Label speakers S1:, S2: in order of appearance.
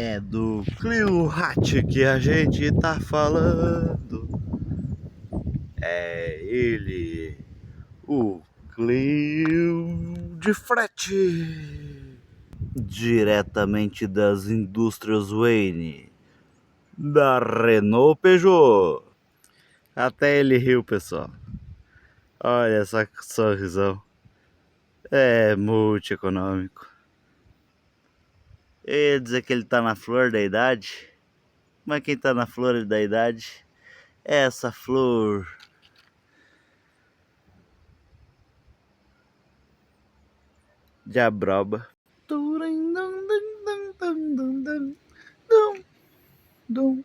S1: É do Clio Hat que a gente tá falando. É ele, o Clio de frete. Diretamente das indústrias Wayne, da Renault Peugeot. Até ele riu, pessoal. Olha essa sorrisão. É multi-econômico. Eu ia dizer que ele tá na flor da idade, mas quem tá na flor da idade é essa flor de abroba. Dum, dum, dum, dum, dum, dum, dum, dum.